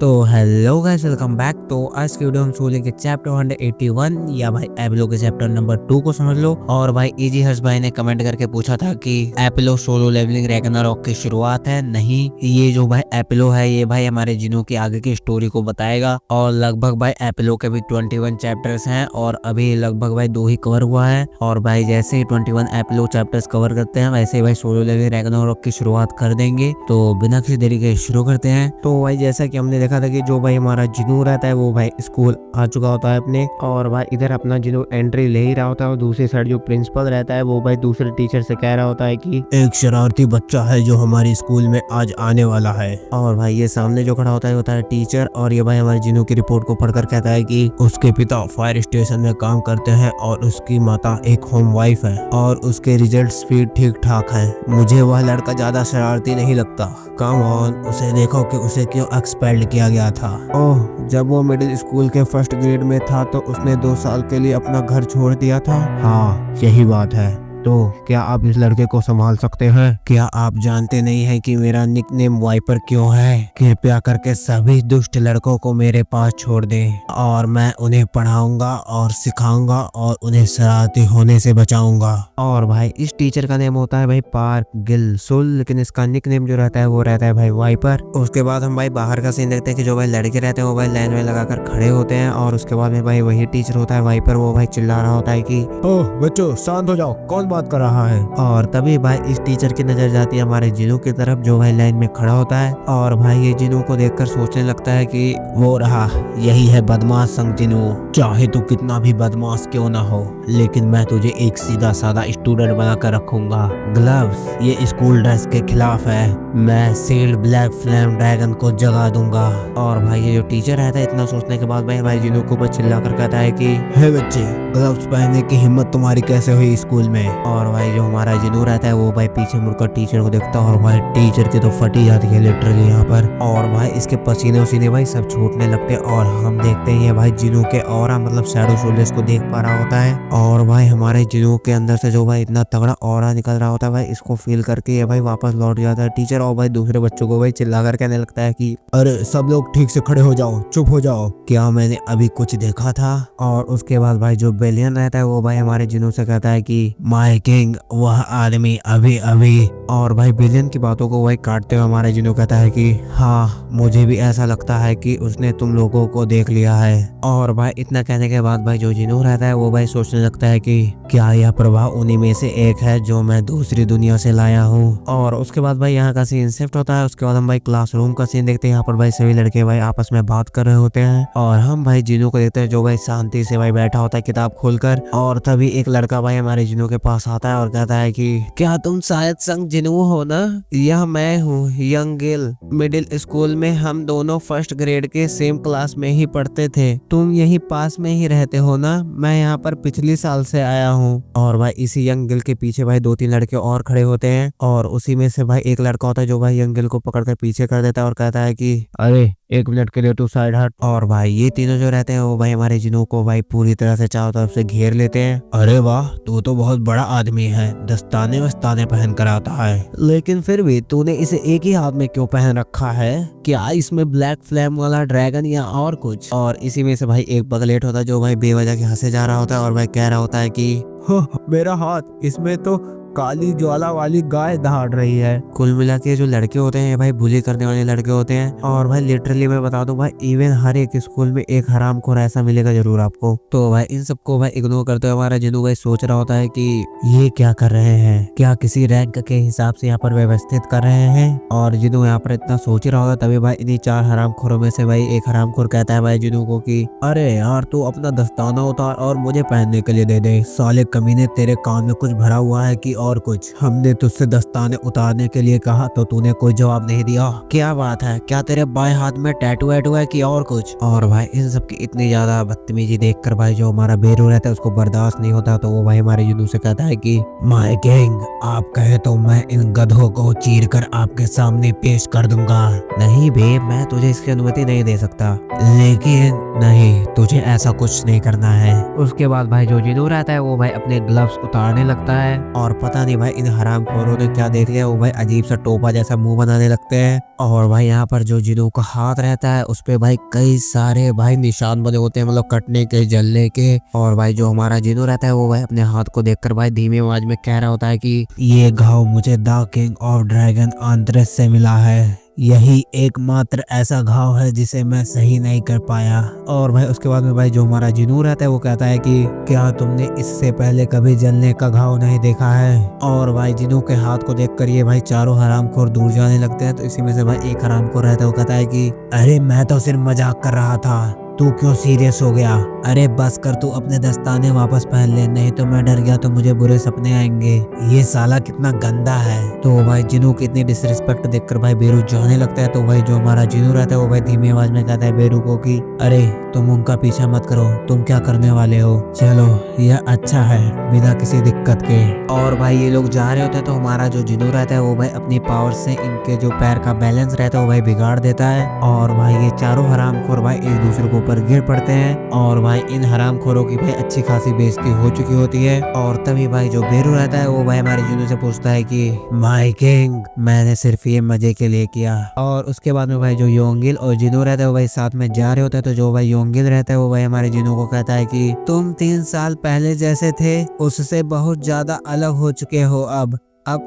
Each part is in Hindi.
तो हेलो गाइस, वेलकम बैक। तो आज की वीडियो हम शुरू लेंगे चैप्टर 181 या भाई एपिलो के चैप्टर नंबर 2 को समझ लो। और भाई इजी हर्ष भाई ने कमेंट करके पूछा था कि एपिलो सोलो लेवलिंग रैग्नारॉक की शुरुआत है। नहीं, ये जो भाई एपिलो है ये भाई हमारे जिनो की आगे की स्टोरी को बताएगा। और लगभग भाई एपिलो के भी 21 चैप्टर्स हैं और अभी लगभग भाई 2 ही कवर हुआ है। और भाई जैसे ही 21 एपिलो चैप्टर्स कवर करते हैं वैसे ही भाई सोलो लेवलिंग रैग्नारॉक की शुरुआत कर देंगे। तो बिना किसी देरी के शुरू करते हैं। तो भाई जैसा कि हमने देखा था कि जो भाई हमारा जिनू रहता है वो भाई स्कूल आ चुका होता है अपने, और भाई इधर अपना जिनू एंट्री ले ही रहा होता है। और दूसरी साइड जो प्रिंसिपल रहता है वो भाई दूसरे टीचर से कह रहा होता है कि एक शरारती बच्चा है जो हमारे स्कूल में आज आने वाला है। और भाई ये सामने जो खड़ा होता है टीचर। और ये भाई हमारे जिनू की रिपोर्ट को पढ़कर कहता है कि उसके पिता फायर स्टेशन में काम करते हैं और उसकी माता एक होम वाइफ है और उसके रिजल्ट्स भी ठीक ठाक हैं। मुझे वह लड़का ज्यादा शरारती नहीं लगता। कम ऑन, उसे देखो कि उसे क्यों एक्सपेल्ड किया गया था। ओह, जब वो मिडिल स्कूल के फर्स्ट ग्रेड में था तो उसने 2 साल के लिए अपना घर छोड़ दिया था। हाँ, यही बात है। तो क्या आप इस लड़के को संभाल सकते हैं? क्या आप जानते नहीं हैं कि मेरा निकनेम वाइपर क्यों है? कृपया करके सभी दुष्ट लड़कों को मेरे पास छोड़ दें और मैं उन्हें पढ़ाऊंगा और सिखाऊंगा और उन्हें शरारती होने से बचाऊंगा। और भाई इस टीचर का नेम होता है भाई पार्क गिलसुल, लेकिन इसका निकनेम जो रहता है वो रहता है भाई वाइपर। उसके बाद हम भाई बाहर का सीन देखते हैं कि जो भाई लड़के रहते हैं वो भाई लाइन में लगाकर खड़े होते हैं। और उसके बाद में भाई वही टीचर होता है वाइपर, वो भाई चिल्ला रहा होता है कि ओह बच्चों, शांत हो जाओ, कौन बात कर रहा है? और तभी भाई इस टीचर की नजर जाती है हमारे जिनू की तरफ जो भाई लाइन में खड़ा होता है। और भाई ये जिनू को देखकर सोचने लगता है कि वो रहा, यही है बदमाश संग जिनू। चाहे तो कितना भी बदमाश क्यों ना हो, लेकिन मैं तुझे एक सीधा साधा स्टूडेंट बनाकर रखूंगा। ग्लव्स, ये स्कूल ड्रेस के खिलाफ है। मैं सील्ड ब्लैक फ्लेम ड्रैगन को जगा दूंगा। और भाई ये जो टीचर रहता है इतना सोचने के बाद भाई जिनू को ऊपर चिल्ला कर कहता है कि हे बच्चे, ग्लव्स पहनने की हिम्मत तुम्हारी कैसे हुई स्कूल में? और भाई जो हमारा जिनू रहता है वो भाई पीछे मुड़कर टीचर को देखता है। और भाई टीचर की तो फटी जाती है लिटरली यहाँ पर। और भाई इसके पसीने उसीने भाई सब छूटने लगते हैं। और हम देखते हैं भाई जिनू के ऑरा मतलब शैडो शोल्डर्स को देख पा रहा होता है। और भाई हमारे जिनू के अंदर से जो भाई इतना तगड़ा ऑरा निकल रहा होता है भाई इसको फील करके ये भाई वापस लौट जाता है टीचर। और भाई दूसरे बच्चों को भाई चिल्ला कर कहने लगता है कि अरे सब लोग ठीक से खड़े हो जाओ, चुप हो जाओ। क्या मैंने अभी कुछ देखा था? और उसके बाद भाई जो बेलियन रहता है वो भाई हमारे जिनू से कहता है कि माय किंग, वह आदमी अभी अभी। और भाई बिलियन की बातों को भाई काटते हुए हमारे जिनू कहता है कि हाँ, मुझे भी ऐसा लगता है कि उसने तुम लोगों को देख लिया है। और भाई इतना कहने के बाद भाई जो जिनू रहता है वो भाई सोचने लगता है कि क्या यह प्रभाव उन्हीं में से एक है जो मैं दूसरी दुनिया से लाया हूँ। और उसके बाद भाई यहाँ का सीन शिफ्ट होता है। उसके बाद हम भाई क्लासरूम का सीन देखते हैं। यहाँ पर भाई सभी लड़के भाई आपस में बात कर रहे होते हैं। और हम भाई जिनू को देखते हैं जो भाई शांति से भाई बैठा होता है किताब खोलकर। और तभी एक लड़का भाई हमारे जिनू के पास आता है और कहता है कि क्या तुम शायद संग जिनू हो ना? यह मैं हूँ यंग गिल। मिडिल स्कूल में हम दोनों फर्स्ट ग्रेड के सेम क्लास में ही पढ़ते थे। तुम यही पास में ही रहते हो ना? मैं यहाँ पर पिछले साल से आया हूँ। और भाई इसी यंग गिल के पीछे भाई 2-3 लड़के और खड़े होते हैं। और उसी में से भाई एक लड़का होता है जो भाई यंग गिल को पकड़कर पीछे कर देता है और कहता है कि अरे 1 मिनट के लिए तू साइड हट। और भाई ये तीनों जो रहते हैं वो भाई हमारे जिनू को भाई पूरी तरह से चारों तरफ से घेर लेते हैं। अरे वाह, तू तो बहुत बड़ा आदमी है, दस्ताने वस्ताने पहन कर आता है। लेकिन फिर भी तूने इसे एक ही हाथ में क्यों पहन रखा है? क्या इसमें ब्लैक फ्लेम वाला ड्रैगन या और कुछ? और इसी में से भाई एक पगलेट होता है जो भाई बेवजह के हंसे जा रहा होता है और भाई कह रहा होता है कि मेरा हाथ, इसमें तो काली ज्वाला वाली गाय दहाड़ रही है। कुल मिला के जो लड़के होते हैं भाई बुली करने वाले लड़के होते हैं। और भाई लिटरली मैं बता दूं भाई इवन हर एक स्कूल में एक हरामखोर ऐसा मिलेगा जरूर आपको। तो भाई इन सबको भाई इग्नोर करते हुए हमारा जिनू भाई सोच रहा होता है कि ये क्या कर रहे हैं, क्या किसी रैंक के हिसाब से यहाँ पर व्यवस्थित कर रहे हैं। और जिनू यहाँ पर इतना सोच रहा होता तभी भाई इन्हीं 4 हरामखोरों में से भाई एक हरामखोर कहता है भाई जिनू को कि अरे यार, तू अपना दस्ताना उतार और मुझे पहनने के लिए दे दे। साले कमीने, तेरे कान में कुछ भरा हुआ है कि और कुछ? हमने तुझसे दस्ताने उतारने के लिए कहा तो तूने कोई जवाब नहीं दिया। क्या बात है, क्या तेरे बाएं हाथ में टैटू वैटू है कि और कुछ? और भाई इन सब की इतनी ज्यादा बदतमीजी देखकर भाई जो हमारा बेरू रहता है उसको बर्दाश्त नहीं होता। तो वो भाई हमारे जिनू से कहता है कि माय किंग, आप कहे तो मैं इन गधों को चीर कर आपके सामने पेश कर दूंगा। नहीं बे, मैं तुझे इसकी अनुमति नहीं दे सकता। लेकिन नहीं, तुझे ऐसा कुछ नहीं करना है। उसके बाद भाई जो जिनू रहता है वो भाई अपने ग्लव्स उतारने लगता है। और पता पता नहीं भाई इन हरामखोरों ने क्या देख लिया, वो भाई अजीब सा टोपा जैसा मुंह बनाने लगते हैं। और भाई यहाँ पर जो जिनू का हाथ रहता है उस पे भाई कई सारे भाई निशान बने होते हैं, मतलब कटने के, जलने के। और भाई जो हमारा जिनू रहता है वो भाई अपने हाथ को देखकर भाई धीमी आवाज में कह रहा होता है कि ये घाव मुझे the king of dragon Andres से मिला है। यही एकमात्र ऐसा घाव है जिसे मैं सही नहीं कर पाया। और भाई उसके बाद में भाई जो हमारा जिनू रहता है वो कहता है कि क्या तुमने इससे पहले कभी जलने का घाव नहीं देखा है? और भाई जिनू के हाथ को देखकर ये भाई चारों हरामखोर दूर जाने लगते हैं। तो इसी में से भाई एक हरामखोर रहता है, वो कहता है कि अरे मैं तो सिर्फ मजाक कर रहा था, तू क्यों सीरियस हो गया? अरे बस कर, तू अपने दस्ताने वापस पहन ले, नहीं तो मैं डर गया तो मुझे बुरे सपने आएंगे। ये साला कितना गंदा है। तो भाई जिनू की इतनी डिसरिस्पेक्ट देखकर भाई बेरू जाने लगता है। तो भाई जो हमारा जिनू रहता है वो भाई धीमी आवाज में कहता है बेरू को कि अरे तुम उनका पीछा मत करो, तुम क्या करने वाले हो? चलो यह अच्छा है, बिना किसी दिक्कत के। और भाई ये लोग जा रहे होते हैं तो हमारा जो जिनू रहता है वो भाई अपनी पावर से इनके जो पैर का बैलेंस रहता है वो भाई बिगाड़ देता है। और भाई ये चारों हरामखोर भाई एक दूसरे के ऊपर गिर पड़ते हैं। और भाई इन हरामखोरों की भाई अच्छी खासी बेइज्जती हो चुकी होती है। और तभी भाई जो बेरू रहता है वो भाई हमारे जिनू से पूछता है कि माय किंग, मैंने सिर्फ ये मजे के लिए किया। और उसके बाद में भाई जो योंगिल और जिनू रहता है वो भाई साथ में जा रहे होते हैं। तो जो भाई योंगिल रहता है वो भाई हमारे जिनू को कहता है कि तुम 3 साल पहले जैसे थे उससे बहुत ज्यादा अलग हो चुके हो। अब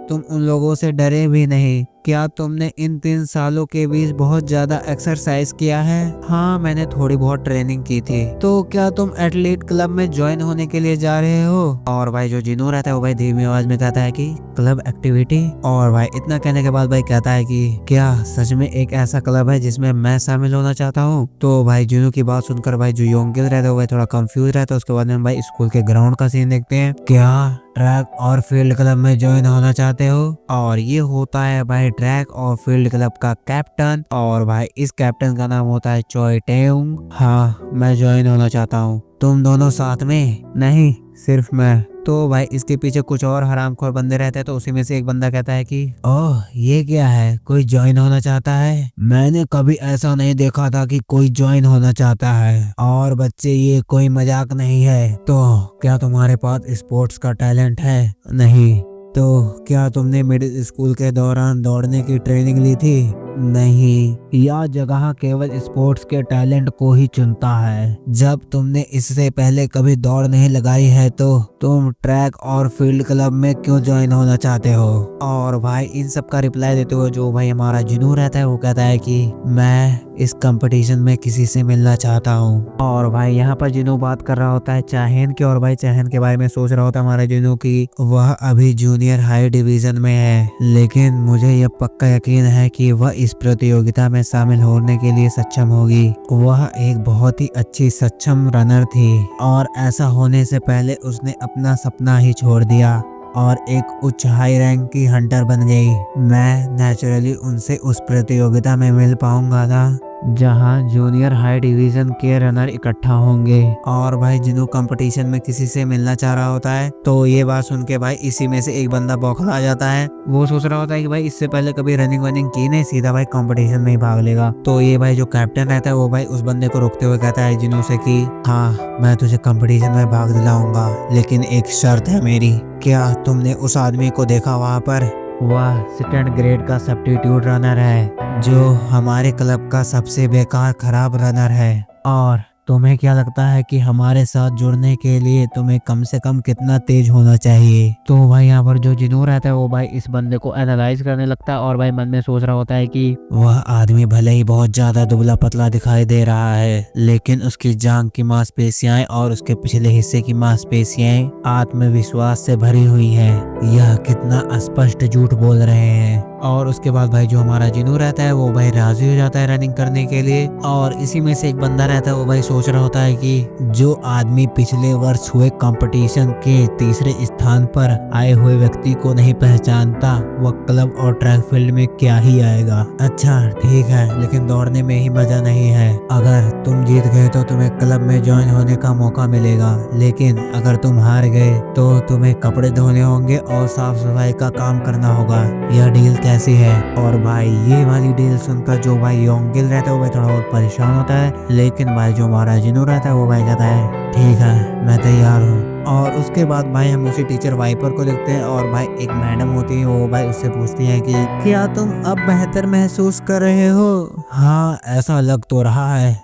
तुम उन लोगों से डरे भी नहीं। क्या तुमने इन 3 सालों के बीच बहुत ज्यादा एक्सरसाइज किया है? हाँ, मैंने थोड़ी बहुत ट्रेनिंग की थी। तो क्या तुम एथलीट क्लब में ज्वाइन होने के लिए जा रहे हो? और भाई जो जिनू रहता है वो भाई धीमी आवाज में कहता है कि क्लब एक्टिविटी। और भाई इतना कहने के बाद भाई कहता है कि क्या सच में एक ऐसा क्लब है जिसमें मैं शामिल होना चाहता हूँ? तो भाई जिनू की बात सुनकर भाई जो योंगिल रहता है वो भाई थोड़ा कंफ्यूज रहता है। उसके बाद में भाई स्कूल के ग्राउंड का सीन देखते हैं। क्या ट्रैक और फील्ड क्लब में ज्वाइन होना चाहते हो? और ये होता है भाई ट्रैक और फील्ड क्लब का कैप्टन। और भाई इस कैप्टन का नाम होता है चोय टेउंग। हाँ, मैं ज्वाइन होना चाहता हूँ। तुम दोनों साथ में? नहीं, सिर्फ मैं। तो भाई इसके पीछे कुछ और हरामखोर बंदे रहते हैं। तो उसी में से एक बंदा कहता है कि ओह, ये क्या है, कोई ज्वाइन होना चाहता है? मैंने कभी ऐसा नहीं देखा था कि कोई ज्वाइन होना चाहता है। और बच्चे, ये कोई मजाक नहीं है। तो क्या तुम्हारे पास स्पोर्ट्स का टैलेंट है? नहीं। तो क्या तुमने मिडिल स्कूल के दौरान दौड़ने की ट्रेनिंग ली थी? नहीं। यह जगह केवल स्पोर्ट्स के टैलेंट को ही चुनता है। जब तुमने इससे पहले कभी दौड़ नहीं लगाई है तो तुम ट्रैक और फील्ड क्लब में क्यों ज्वाइन होना चाहते हो? और भाई इन सब का रिप्लाई देते हुए जो भाई हमारा जिनू रहता है वो कहता है कि मैं इस कंपटीशन में किसी से मिलना चाहता हूँ। और भाई यहाँ पर जिनू बात कर रहा होता है चाहेन की। और भाई चाहेन के बारे में सोच रहा होता है हमारा जिनू की वह अभी जूनियर हाई डिवीजन में है, लेकिन मुझे यह पक्का यकीन है कि वह इस प्रतियोगिता में शामिल होने के लिए सक्षम होगी। वह एक बहुत ही अच्छी सक्षम रनर थी और ऐसा होने से पहले उसने अपना सपना ही छोड़ दिया और एक उच्च हाई रैंक की हंटर बन गई। मैं नेचुरली उनसे उस प्रतियोगिता में मिल पाऊंगा ना, जहां जूनियर हाई डिवीजन के रनर इकट्ठा होंगे। और भाई जिनू कंपटीशन में किसी से मिलना चाह रहा होता है। तो ये बात सुन के भाई इसी में से एक बंदा बौखला जाता है। वो सोच रहा होता है कि भाई इससे पहले कभी रनिंग वनिंग की नहीं, सीधा भाई कंपटीशन में ही भाग लेगा। तो ये भाई जो कैप्टन रहता है वो भाई उस बंदे को रोकते हुए कहता है जिनू से कि हाँ, मैं तुझे कंपटीशन में भाग दिलाऊंगा, लेकिन एक शर्त है मेरी। क्या तुमने उस आदमी को देखा वहाँ पर? वह सेकंड ग्रेड का सब्स्टिट्यूट रनर है जो हमारे क्लब का सबसे बेकार खराब रनर है। और तुम्हें क्या लगता है कि हमारे साथ जुड़ने के लिए तुम्हें कम से कम कितना तेज होना चाहिए? तो भाई यहाँ पर जो जिनू रहता है वो भाई इस बंदे को एनालाइज करने लगता है और भाई मन में सोच रहा होता है कि वह आदमी भले ही बहुत ज्यादा दुबला पतला दिखाई दे रहा है, लेकिन उसकी जांघ की मांसपेशियां और उसके पिछले हिस्से की मांसपेशियां आत्मविश्वास से भरी हुई है। यह कितना स्पष्ट झूठ बोल रहे हैं। और उसके बाद भाई जो हमारा जिनू रहता है वो भाई राजी हो जाता है रनिंग करने के लिए। और इसी में से एक बंदा रहता है वो भाई सोच रहा होता है कि जो आदमी पिछले वर्ष हुए कंपटीशन के तीसरे स्थान पर आए हुए व्यक्ति को नहीं पहचानता, वह क्लब और ट्रैक फील्ड में क्या ही आएगा। अच्छा ठीक है, लेकिन दौड़ने में ही मजा नहीं है। अगर तुम जीत गए तो तुम्हें क्लब में ज्वाइन होने का मौका मिलेगा, लेकिन अगर तुम हार गए तो तुम्हें कपड़े धोने होंगे और साफ सफाई का काम करना होगा। यह डील कैसी है? और भाई ये वाली डील सुनकर जो भाई योंगिल रहता है वो भाई थोड़ा बहुत परेशान होता है, लेकिन भाई जो हमारा जिनू रहता है वो भाई कहता है ठीक है, मैं तैयार हूँ। और उसके बाद भाई हम उसी टीचर वाइपर को देखते हैं और भाई एक मैडम होती है, वो भाई उससे पूछती है कि क्या तुम अब बेहतर महसूस कर रहे हो? हाँ, ऐसा लग तो रहा है।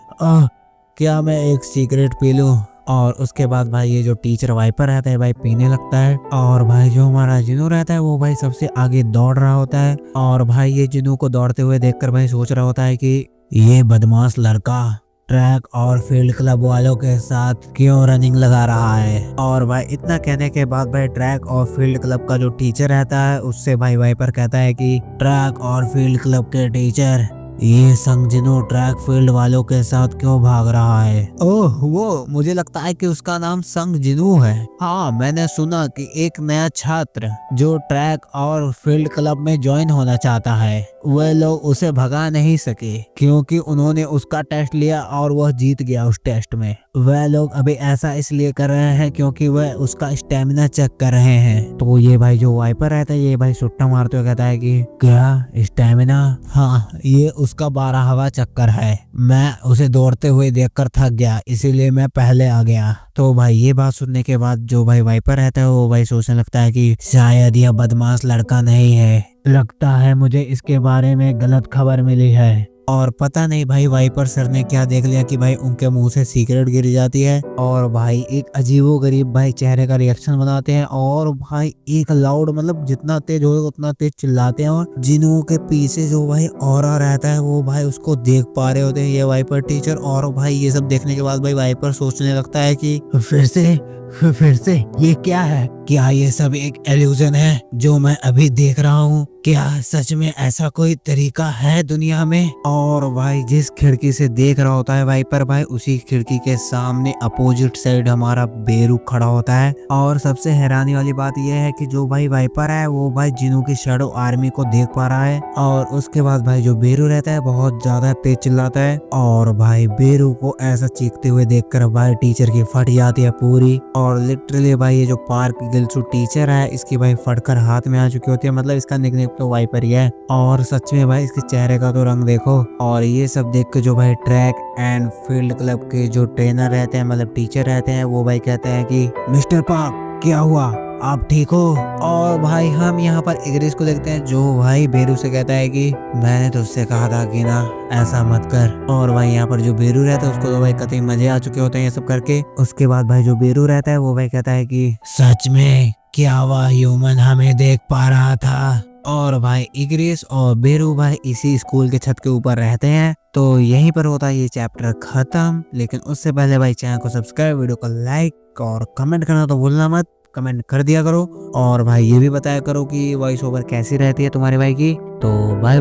क्या मैं एक सिगरेट पी लूं? और उसके बाद भाई ये जो टीचर वाइपर रहता है भाई पीने लगता है और भाई जो हमारा जिनू रहता है वो भाई सबसे आगे दौड़ रहा होता है और भाई ये जिनू को दौड़ते हुए देखकर भाई सोच रहा होता है कि ये बदमाश लड़का ट्रैक और फील्ड क्लब वालों के साथ क्यों रनिंग लगा रहा है। और भाई इतना कहने के बाद भाई ट्रैक और फील्ड क्लब का जो टीचर रहता है उससे भाई वाइपर कहता है कि ट्रैक और फील्ड क्लब के टीचर, ये संग जिनू ट्रैक फील्ड वालों के साथ क्यों भाग रहा है? ओह, वो मुझे लगता है कि उसका नाम संग जिनू है। हाँ, मैंने सुना कि एक नया छात्र जो ट्रैक और फील्ड क्लब में ज्वाइन होना चाहता है, वह लोग उसे भगा नहीं सके क्योंकि उन्होंने उसका टेस्ट लिया और वह जीत गया उस टेस्ट में। वह लोग अभी ऐसा इसलिए कर रहे हैं क्योंकि वह उसका स्टेमिना चेक कर रहे हैं। तो ये भाई जो वाइपर रहता है ये भाई सुट्टा मारते हुए कहता है कि क्या स्टेमिना? हाँ, ये उसका 12वां चक्कर है। मैं उसे दौड़ते हुए देखकर थक गया, इसीलिए मैं पहले आ गया। तो भाई ये बात सुनने के बाद जो भाई वाइपर रहता है वो भाई सोचने लगता है कि शायद यह बदमाश लड़का नहीं है, लगता है मुझे इसके बारे में गलत खबर मिली है। और पता नहीं भाई वाइपर सर ने क्या देख लिया कि भाई उनके मुंह से सिगरेट गिर जाती है और भाई एक अजीबोगरीब भाई चेहरे का रिएक्शन बनाते हैं और भाई एक लाउड, मतलब जितना तेज हो उतना तेज चिल्लाते हैं और जिनों के पीछे जो भाई ऑरा रहता है वो भाई उसको देख पा रहे होते हैं ये वाइपर टीचर। और भाई ये सब देखने के बाद भाई वाइपर सोचने लगता है कि फिर से ये क्या है? क्या ये सब एक इल्यूजन है जो मैं अभी देख रहा हूँ? क्या सच में ऐसा कोई तरीका है दुनिया में? और भाई जिस खिड़की से देख रहा होता है वाइपर भाई उसी खिड़की के सामने अपोजिट साइड हमारा बेरू खड़ा होता है। और सबसे हैरानी वाली बात यह है कि जो भाई वाइपर है वो भाई जिनू की शैडो आर्मी को देख पा रहा है। और उसके बाद भाई जो बेरू रहता है बहुत ज्यादा तेज चिल्लाता है और भाई बेरू को ऐसा चीखते हुए देखकर भाई टीचर की फट जाती है पूरी। और लिटरली भाई ये जो पार्क गिलसू टीचर है इसकी भाई फटकर हाथ में आ चुकी होती है, मतलब इसका निकनेम तो वाइपर ही है। और सच में भाई इसके चेहरे का तो रंग देखो। और ये सब देख के जो भाई ट्रैक एंड फील्ड क्लब के जो ट्रेनर रहते हैं, मतलब टीचर रहते हैं, वो भाई कहते हैं कि मिस्टर पार्क, क्या हुआ? आप ठीक हो? और भाई हम यहाँ पर इग्रिस को देखते हैं जो भाई बेरू से कहता है कि मैंने तो उससे कहा था कि ना ऐसा मत कर। और भाई यहाँ पर जो बेरू रहता है उसको तो भाई कतई मजे आ चुके होते हैं ये सब करके। उसके बाद भाई जो बेरू रहता है वो भाई कहता है कि सच में क्या वह ह्यूमन हमें देख पा रहा था? और भाई इग्रिस और बेरू भाई इसी स्कूल के छत के ऊपर रहते हैं। तो यहीं पर होता है ये चैप्टर खत्म। लेकिन उससे पहले भाई चैनल को सब्सक्राइब, वीडियो को लाइक और कमेंट करना तो भूलना मत। कमेंट कर दिया करो और भाई ये भी बताया करो कि वॉइस ओवर कैसी रहती है तुम्हारे भाई की। तो बाय।